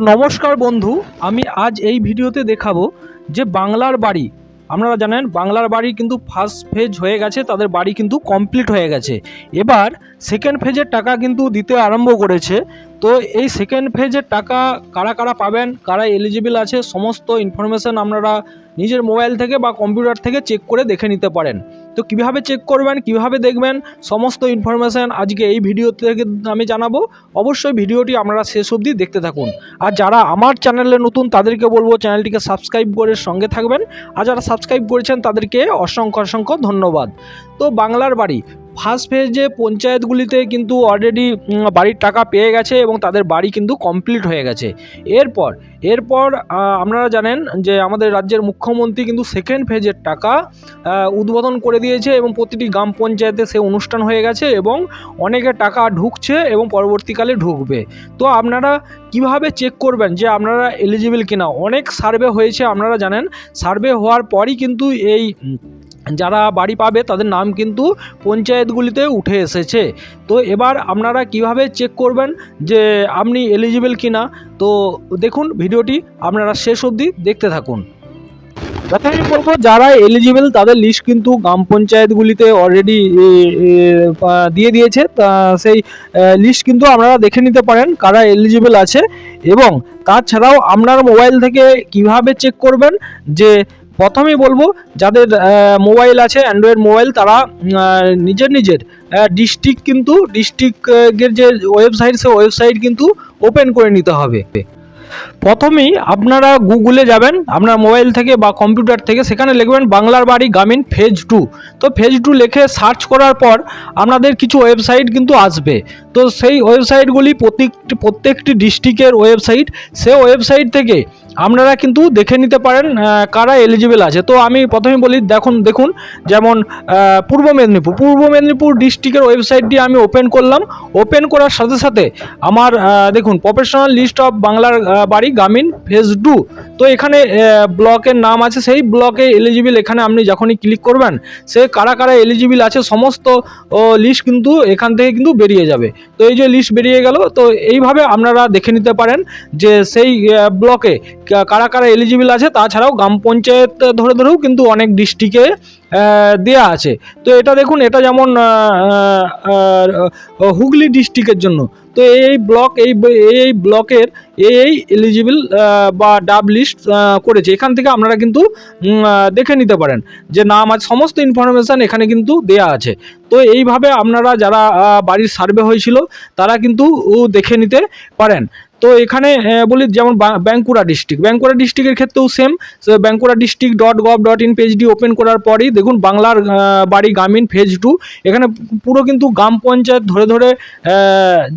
নমস্কার বন্ধু, আমি আজ এই ভিডিওতে দেখাবো যে বাংলার বাড়ি। আপনারা জানেন বাংলার বাড়ি কিন্তু ফার্স্ট ফেজ হয়ে গেছে, তাদের বাড়ি কিন্তু কমপ্লিট হয়ে গেছে। এবার সেকেন্ড ফেজের টাকা কিন্তু দিতে আরম্ভ করেছে। তো এই সেকেন্ড ফেজের টাকা কারা কারা পাবেন, কারা এলিজিবল আছে, সমস্ত ইনফরমেশান আপনারা নিজের মোবাইল থেকে বা কম্পিউটার থেকে চেক করে দেখে নিতে পারেন। তো কিভাবে চেক করবেন, কিভাবে দেখবেন, সমস্ত ইনফরমেশান আজকে এই ভিডিও থেকে আমি জানাবো। অবশ্যই ভিডিওটি আপনারা শেষ অবধি দেখতে থাকুন। আর যারা আমার চ্যানেলে নতুন তাদেরকে বলবো চ্যানেলটিকে সাবস্ক্রাইব করে সঙ্গে থাকবেন। আর যারা সাবস্ক্রাইব করেছেন তাদেরকে অসংখ্য অসংখ্য ধন্যবাদ। তো বাংলার বাড়ি ফার্স্ট ফেজে পঞ্চায়েতগুলিতে কিন্তু অলরেডি বাড়ির টাকা পেয়ে গেছে এবং তাদের বাড়ি কিন্তু কমপ্লিট হয়ে গেছে। এরপর আপনারা জানেন যে আমাদের রাজ্যের মুখ্যমন্ত্রী কিন্তু সেকেন্ড ফেজের টাকা উদ্বোধন করে দিয়েছে এবং প্রতিটি গ্রাম পঞ্চায়েতে সে অনুষ্ঠান হয়ে গেছে এবং অনেকে টাকা ঢুকছে এবং পরবর্তীকালে ঢুকবে। তো আপনারা কিভাবে চেক করবেন যে আপনারা এলিজিবল কিনা? অনেক সার্ভে হয়েছে, আপনারা জানেন সার্ভে হওয়ার পরই কিন্তু এই যারা বাড়ি পাবে তাদের নাম কিন্তু পঞ্চায়েতগুলিতে উঠে এসেছে। তো এবার আপনারা কিভাবে চেক করবেন যে আপনি এলিজিবল কিনা? তো দেখুন ভিডিওটি আপনারা শেষ অবধি দেখতে থাকুন। প্রথমেই বলবো যারা এলিজিবল তাদের লিস্ট কিন্তু গ্রাম পঞ্চায়েতগুলিতে অলরেডি দিয়ে দিয়েছে। তা সেই লিস্ট কিন্তু আপনারা দেখে নিতে পারেন কারা এলিজিবল আছে। এবং তাছাড়াও আপনার মোবাইল থেকে কিভাবে চেক করবেন যে প্রথমেই বলবো যাদের মোবাইল আছে অ্যান্ড্রয়েড মোবাইল তারা নিজের ডিস্ট্রিক্ট কিন্তু ডিস্ট্রিক্টের যে ওয়েবসাইট সে ওয়েবসাইট কিন্তু ওপেন করে নিতে হবে। প্রথমেই আপনারা গুগলে যাবেন আপনার মোবাইল থেকে বা কম্পিউটার থেকে, সেখানে লিখবেন বাংলার বাড়ি গ্রামীণ ফেজ 2। তো ফেজ 2 লিখে সার্চ করার পর আপনাদের কিছু ওয়েবসাইট কিন্তু আসবে। তো সেই ওয়েবসাইটগুলি প্রত্যেকটি ডিস্ট্রিক্টের ওয়েবসাইট, সে ওয়েবসাইট থেকে আপনারা কিন্তু দেখে নিতে পারেন কারা এলিজিবল আছে। তো আমি প্রথমে বলি দেখুন যেমন পূর্ব মেদিনীপুর ডিস্ট্রিক্টের ওয়েবসাইটটি আমি ওপেন করলাম। ওপেন করার সাথে সাথে আমার দেখুন প্রফেশনাল লিস্ট অফ বাংলার বাড়ি গ্রামীণ ফেজ 2। তো এখানে ব্লকের নাম আছে, সেই ব্লকে এলিজিবল এখানে আপনি যখনই ক্লিক করবেন সে কারা কারা এলিজিবল আছে সমস্ত লিস্ট কিন্তু এখান থেকে কিন্তু বেরিয়ে যাবে। তো এই যে লিস্ট বেরিয়ে গেল, তো এইভাবে আপনারা দেখে নিতে পারেন যে সেই ব্লকে কারা কারা এলিজিবল আছে। তাছাড়াও গ্রাম পঞ্চায়েত ধরেও কিন্তু অনেক ডিস্ট্রিক্টে দেয়া আছে। তো এটা দেখুন, এটা যেমন হুগলি ডিস্ট্রিক্টের জন্য। তো এই ব্লকের এই এলিজিবল বা ডাব লিস্ট করেছে, এখান থেকে আপনারা কিন্তু দেখে নিতে পারেন যে নাম আছে, সমস্ত ইনফরমেশান এখানে কিন্তু দেয়া আছে। তো এইভাবে আপনারা যারা বাড়ির সার্ভে হয়েছিল তারা কিন্তু দেখে নিতে পারেন। তো এখানে বলি যেমন বাঁকুড়া ডিস্ট্রিক্টের ক্ষেত্রেও সেম। বাঁকুড়া district.gov.in পেজটি ওপেন করার পরেই দেখুন বাংলার বাড়ি গ্রামীণ ফেজ 2। এখানে পুরো কিন্তু গ্রাম পঞ্চায়েত ধরে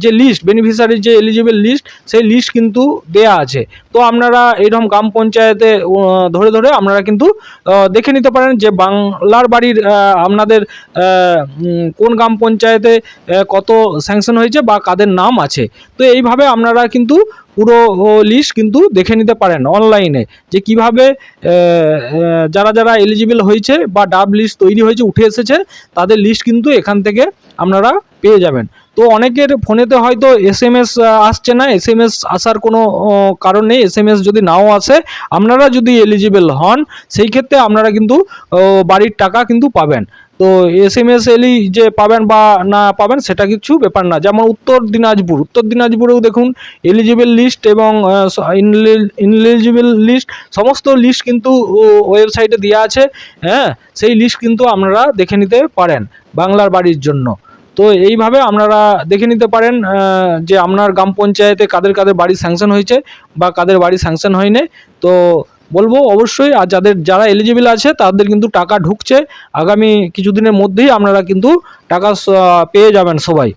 যে লিস্ট বেনিফিশিয়ারির যে এলিজিবল লিস্ট সেই লিস্ট কিন্তু দেয়া আছে। তো আপনারা এইরকম গ্রাম পঞ্চায়েতে ধরে আপনারা কিন্তু দেখে নিতে পারেন যে বাংলার বাড়ির আপনাদের কোন গ্রাম পঞ্চায়েতে কত স্যাংশন হয়েছে বা কাদের নাম আছে। তো এইভাবে আপনারা কিন্তু পুরো লিস্ট কিন্তু দেখে নিতে পারেন অনলাইনে যে কিভাবে যারা এলিজিবল হয়েছে বা ডাব লিস্ট তৈরি হয়েছে উঠে এসেছে তাদের লিস্ট কিন্তু এখান থেকে আপনারা পেয়ে যাবেন। তো অনেকের ফোনেতে হয়তো SMS আসছে না, SMS আসার কোনো কারণ নেই। SMS যদি নাও আসে, আপনারা যদি এলিজিবল হন সেই ক্ষেত্রে আপনারা কিন্তু বাড়ির টাকা কিন্তু পাবেন। তো SMS এলি যে পাবেন বা না পাবেন সেটা কিছু ব্যাপার না। যেমন উত্তর দিনাজপুরেও দেখুন এলিজিবল লিস্ট এবং ইনএলিজিবল লিস্ট সমস্ত লিস্ট কিন্তু ওয়েবসাইটে দেওয়া আছে। হ্যাঁ, সেই লিস্ট কিন্তু আপনারা দেখে নিতে পারেন বাংলার বাড়ির জন্য। তো এইভাবে আপনারা দেখে নিতে পারেন যে আপনার গ্রাম পঞ্চায়েতে কাদের কাদের বাড়ি স্যাংশন হয়েছে বা কাদের বাড়ি স্যাংশন হয়নি। তো বলবো অবশ্যই আর যারা এলিজিবল আছে তাদের কিন্তু টাকা ঢুকছে। আগামী কিছুদিনের মধ্যেই আপনারা কিন্তু টাকা পেয়ে যাবেন সবাই।